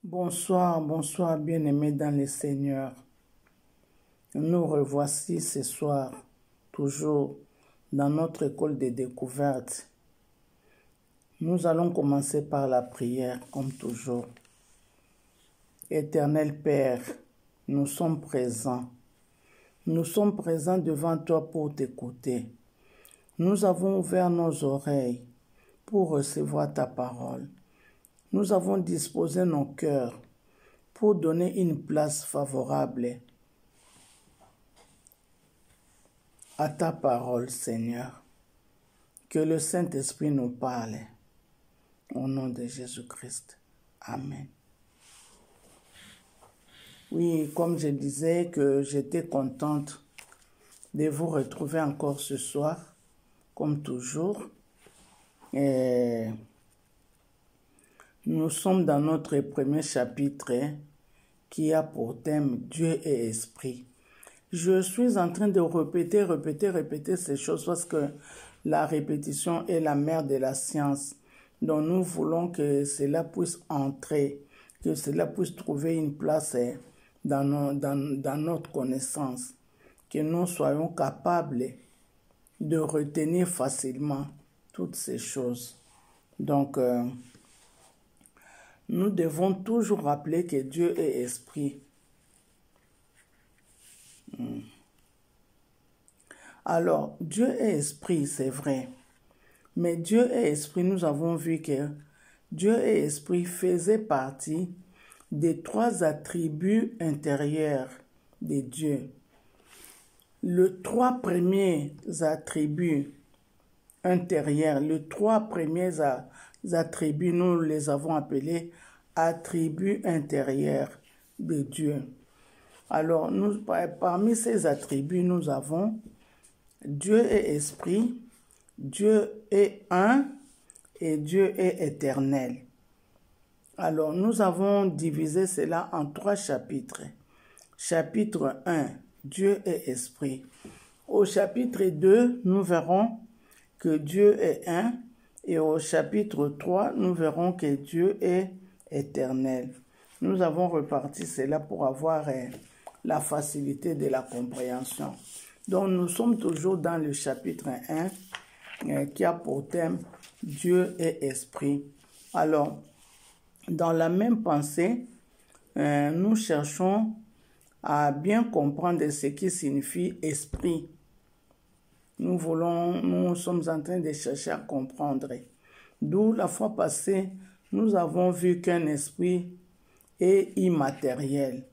Bonsoir, bonsoir, bien-aimés dans le Seigneur. Nous revoici ce soir, toujours dans notre école de découverte. Nous allons commencer par la prière, comme toujours. Éternel Père, nous sommes présents. Nous sommes présents devant toi pour t'écouter. Nous avons ouvert nos oreilles pour recevoir ta parole. Nous avons disposé nos cœurs pour donner une place favorable à ta parole, Seigneur. Que le Saint-Esprit nous parle. Au nom de Jésus-Christ. Amen. Oui, comme je disais que j'étais contente de vous retrouver encore ce soir, comme toujours. Et nous sommes dans notre premier chapitre qui a pour thème Dieu et Esprit. Je suis en train de répéter ces choses parce que la répétition est la mère de la science. Donc nous voulons que cela puisse entrer, que cela puisse trouver une place dans notre connaissance, que nous soyons capables de retenir facilement toutes ces choses. Donc, nous devons toujours rappeler que Dieu est esprit. Alors, Dieu est esprit, c'est vrai. Mais Dieu est esprit, nous avons vu que Dieu et esprit faisaient partie des trois attributs intérieurs de Dieu. Les trois premiers attributs intérieurs, les trois premiers attributs, nous les avons appelés attributs intérieurs de Dieu. Alors, parmi ces attributs, nous avons Dieu est esprit, Dieu est un et Dieu est éternel. Alors, nous avons divisé cela en trois chapitres. Chapitre 1, Dieu est esprit. Au chapitre 2, nous verrons que Dieu est un. Et au chapitre 3, nous verrons que Dieu est éternel. Nous avons reparti cela pour avoir la facilité de la compréhension. Donc, nous sommes toujours dans le chapitre 1 qui a pour thème Dieu est esprit. Alors, dans la même pensée, nous cherchons à bien comprendre ce qui signifie esprit. Nous sommes en train de chercher à comprendre. D'où la fois passée, nous avons vu qu'un esprit est immatériel.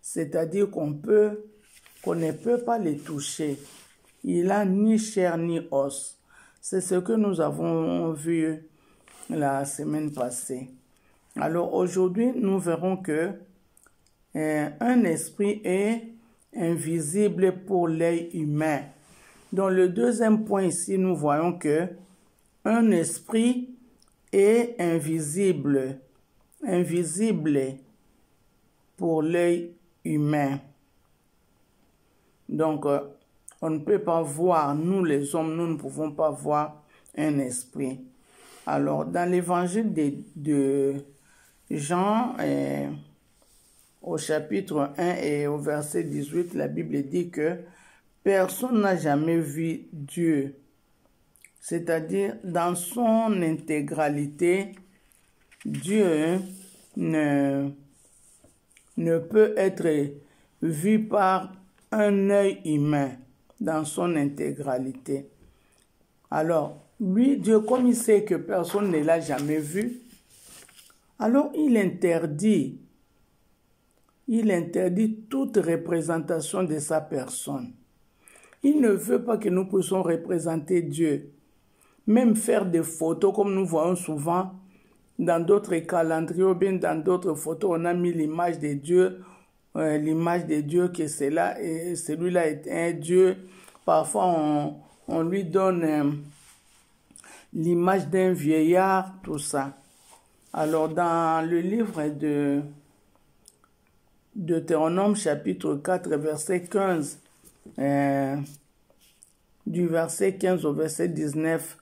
C'est-à-dire qu'on ne peut pas le toucher. Il n'a ni chair ni os. C'est ce que nous avons vu la semaine passée. Alors aujourd'hui, nous verrons que un esprit est invisible pour l'œil humain. Dans le deuxième point ici, nous voyons que un esprit est invisible pour l'œil humain. Donc, on ne peut pas voir, nous les hommes, nous ne pouvons pas voir un esprit. Alors, dans l'évangile de Jean, au chapitre 1 et au verset 18, la Bible dit que personne n'a jamais vu Dieu. C'est-à-dire, dans son intégralité, Dieu ne peut être vu par un œil humain dans son intégralité. Alors, lui, Dieu, comme il sait que personne ne l'a jamais vu, alors il interdit toute représentation de sa personne. Il ne veut pas que nous puissions représenter Dieu. Même faire des photos, comme nous voyons souvent dans d'autres calendriers ou bien dans d'autres photos, on a mis l'image de Dieu, que celui-là est un Dieu. Parfois, on lui donne l'image d'un vieillard, tout ça. Alors, dans le livre de Deutéronome, chapitre 4, verset 15, du verset 15 au verset 19,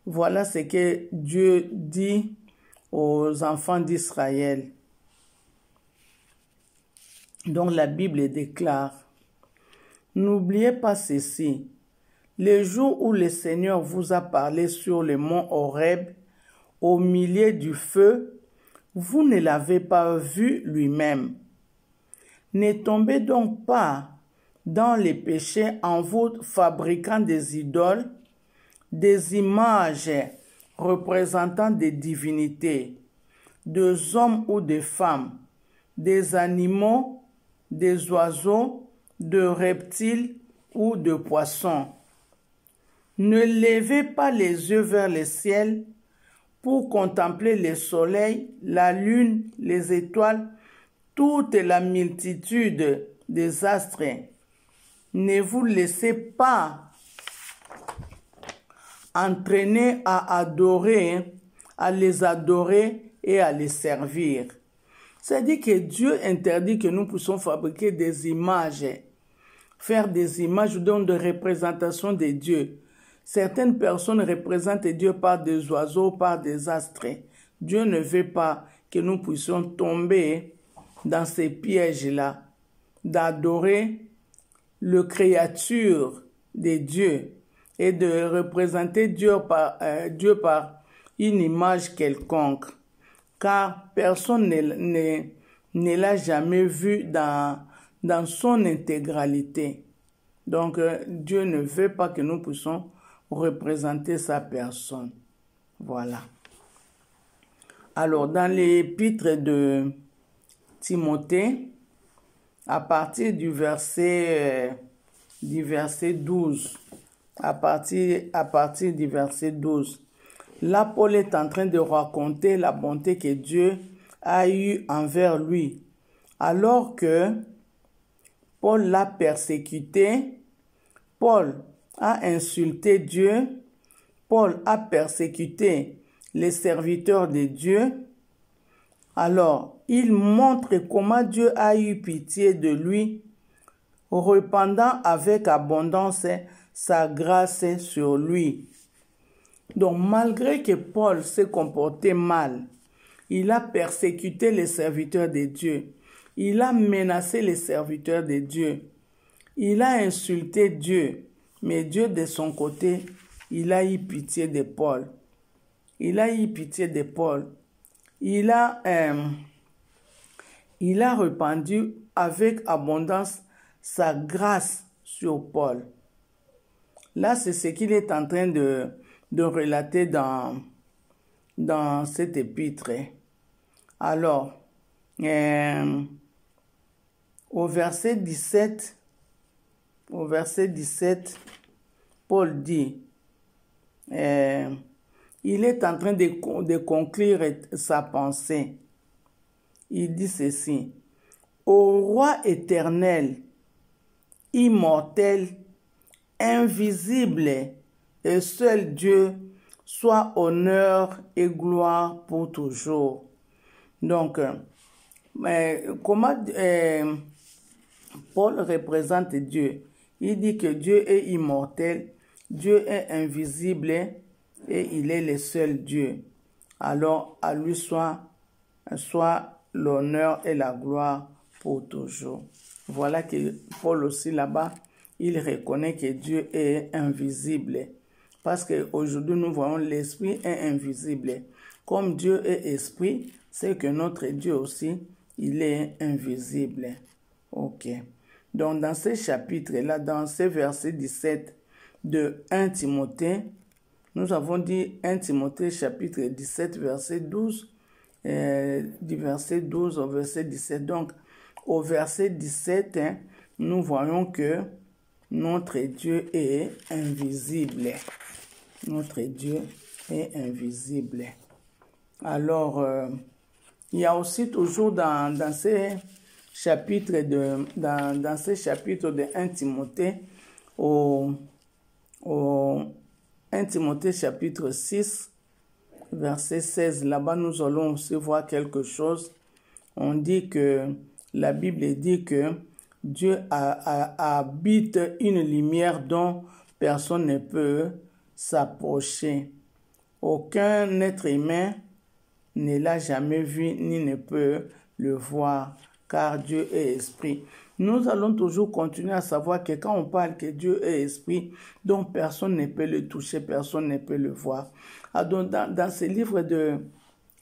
voilà ce que Dieu dit aux enfants d'Israël. Donc la Bible déclare, n'oubliez pas ceci, le jour où le Seigneur vous a parlé sur le mont Horeb, au milieu du feu, vous ne l'avez pas vu lui-même. Ne tombez donc pas dans les péchés en vous fabriquant des idoles, des images représentant des divinités, des hommes ou des femmes, des animaux, des oiseaux, de reptiles ou de poissons. Ne levez pas les yeux vers le ciel pour contempler le soleil, la lune, les étoiles, toute la multitude des astres. Ne vous laissez pas entraîner à les adorer et à les servir. C'est-à-dire que Dieu interdit que nous puissions fabriquer des images, faire des images ou donc de représentation de Dieu. Certaines personnes représentent Dieu par des oiseaux, par des astres. Dieu ne veut pas que nous puissions tomber dans ces pièges-là, d'adorer le créature de Dieu et de représenter Dieu par une image quelconque. Car personne ne l'a jamais vu dans son intégralité. Donc, Dieu ne veut pas que nous puissions représenter sa personne. Voilà. Alors, dans l'épître de Timothée, à partir du verset 12, à partir du verset 12, là, Paul est en train de raconter la bonté que Dieu a eue envers lui, alors que Paul l'a persécuté, Paul a insulté Dieu, Paul a persécuté les serviteurs de Dieu. Alors, il montre comment Dieu a eu pitié de lui, répandant avec abondance sa grâce sur lui. Donc, malgré que Paul s'est comporté mal, il a persécuté les serviteurs de Dieu, il a menacé les serviteurs de Dieu, il a insulté Dieu, mais Dieu de son côté, il a eu pitié de Paul. Il a eu pitié de Paul. Il a répandu avec abondance sa grâce sur Paul. Là, c'est ce qu'il est en train de relater dans cet épître. Alors, au verset 17, Paul dit, il est en train de conclure sa pensée. Il dit ceci, « Au roi éternel, immortel, invisible et seul Dieu, soit honneur et gloire pour toujours. » Donc, comment Paul représente Dieu? Il dit que Dieu est immortel, Dieu est invisible et il est le seul Dieu. Alors, à lui soit l'honneur et la gloire pour toujours. Voilà que Paul aussi là-bas, il reconnaît que Dieu est invisible. Parce qu'aujourd'hui, nous voyons l'esprit est invisible. Comme Dieu est esprit, c'est que notre Dieu aussi, il est invisible. Ok. Donc, dans ce chapitre-là, dans ce verset 17 de 1 Timothée, nous avons dit 1 Timothée chapitre 17, verset 12, du verset 12 au verset 17. Donc, au verset 17, nous voyons que notre Dieu est invisible. Notre Dieu est invisible. Alors, il y a aussi toujours dans ces chapitres de 1 Timothée, au 1 Timothée chapitre 6, verset 16, là-bas nous allons aussi voir quelque chose. On dit que, la Bible dit que Dieu habite une lumière dont personne ne peut s'approcher. Aucun être humain ne l'a jamais vu ni ne peut le voir. car Dieu est esprit. Nous allons toujours continuer à savoir que quand on parle que Dieu est esprit, donc personne ne peut le toucher, personne ne peut le voir. Donc, dans ce livre de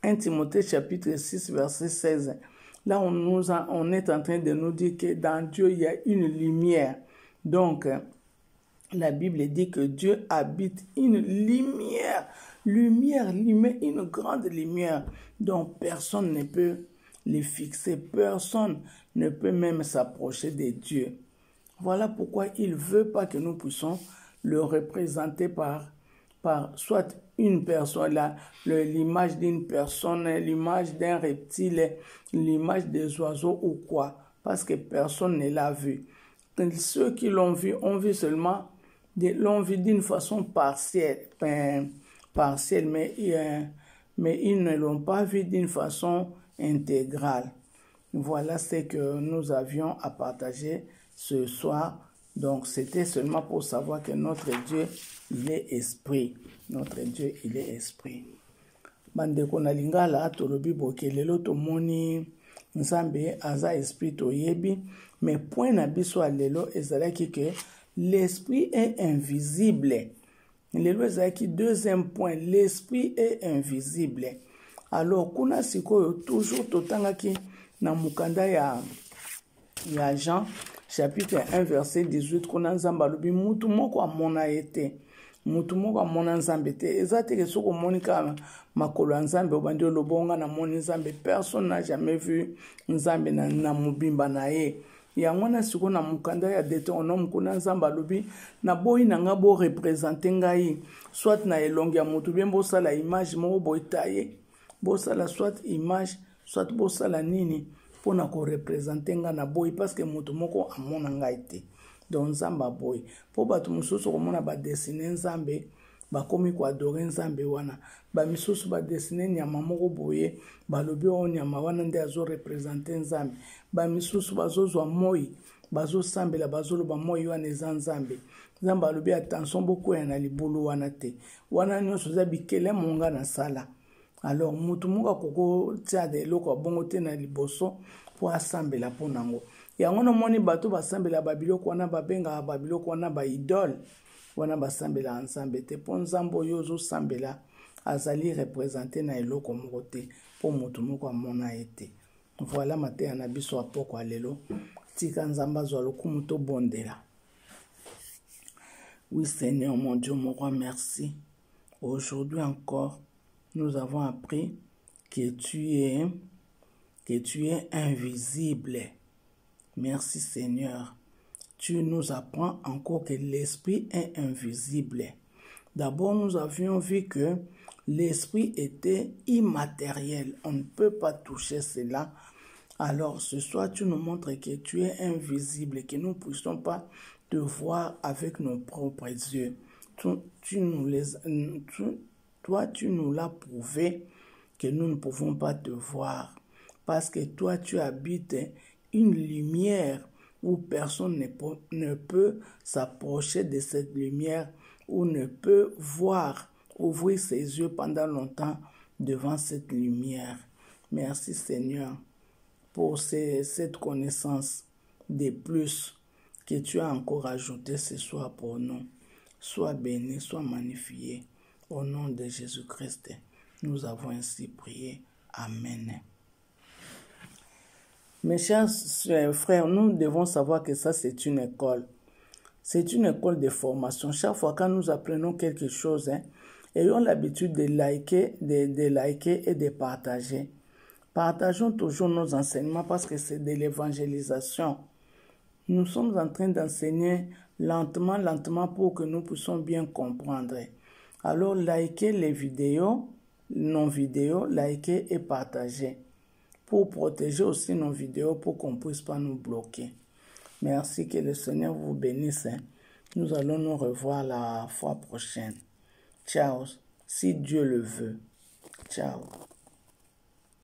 1 Timothée chapitre 6, verset 16, là on est en train de nous dire que dans Dieu il y a une lumière. Donc, la Bible dit que Dieu habite une lumière, une grande lumière dont personne ne peut les fixer, personne ne peut même s'approcher de Dieu. Voilà pourquoi il ne veut pas que nous puissions le représenter par soit une personne, l'image d'une personne, l'image d'un reptile, l'image des oiseaux ou quoi, parce que personne ne l'a vu. Ceux qui l'ont vu ont vu seulement, l'ont vu d'une façon partielle, mais ils ne l'ont pas vu d'une façon intégrale. Voilà ce que nous avions à partager ce soir. Donc, c'était seulement pour savoir que notre Dieu, il est esprit. Notre Dieu, il est esprit. Bandeko na lingala tolobi bokelelo tomoni nzambe aza esprit toyebi, mais point na biso alelo ezalaki que l'esprit est invisible. Lelo ezalaki deuxième point, l'esprit est invisible. Alors kuna sikoyo toujours totangaki na mukanda ya Jean chapitre 1 verset 18 kuna nzambe alobi mutu moko amona ete mutu moko amona nzambe te eza te ke soko monika makolo ya nzambe obandi olobonga na moni nzambe, personne n'a jamais vu nzambe na mobimba na ye. Yango na siko na mukanda ya Deutéronome kuna nzambe alobi na boyi na nga bo représenter ngai soit na elongi ya mutu bien bosala image moko boyi taye bosala soit image soit bosala nini pona ko représenter nga na boyi parce que mutu moko amona ngai te. Donc nzamba boyi po bato mususu komona ba dessiner nzambe bakomi ko adorer nzambe wana ba misusu ba dessiner nyama moko boye balobi o nyama wana nde azo représenter nzambe ba misusu bazozwa moi bazo sambela bazoloba moi wana eza nzambe. Nzambe alobi attention beaucoup ya na libulu wana te wana nyonso za bikele monga na sala. Alors mutu moko koko tia de eloko bongo te na liboso po asambela po nango. Yango na moni bato basambela babiloko wana babenga babiloko wana ba idole wana basambela nzambe te po nzambe oyo ozosambela azali représenter na eloko moko te po mutu moko amona ete. Voilà mateya na biso apoko alelo tika nzamba azwa lokumu tobondela. Oui Seigneur mon Dieu mon roi, merci. Aujourd'hui encore nous avons appris que tu es invisible. Merci Seigneur. Tu nous apprends encore que l'esprit est invisible. D'abord, nous avions vu que l'esprit était immatériel. On ne peut pas toucher cela. Alors, ce soir, tu nous montres que tu es invisible, que nous ne puissions pas te voir avec nos propres yeux. Toi, tu nous l'as prouvé que nous ne pouvons pas te voir. Parce que toi, tu habites une lumière où personne ne peut s'approcher de cette lumière, ou ne peut voir, ouvrir ses yeux pendant longtemps devant cette lumière. Merci Seigneur pour cette connaissance de plus que tu as encore ajouté ce soir pour nous. Sois béni, sois magnifié. Au nom de Jésus-Christ, nous avons ainsi prié. Amen. Mes chers frères, nous devons savoir que ça, c'est une école. C'est une école de formation. Chaque fois quand nous apprenons quelque chose, ayons l'habitude de liker et de partager. Partageons toujours nos enseignements parce que c'est de l'évangélisation. Nous sommes en train d'enseigner lentement pour que nous puissions bien comprendre. Alors, likez les vidéos, nos vidéos, likez et partagez. Pour protéger aussi nos vidéos, pour qu'on ne puisse pas nous bloquer. Merci, que le Seigneur vous bénisse. Nous allons nous revoir la fois prochaine. Ciao, si Dieu le veut. Ciao.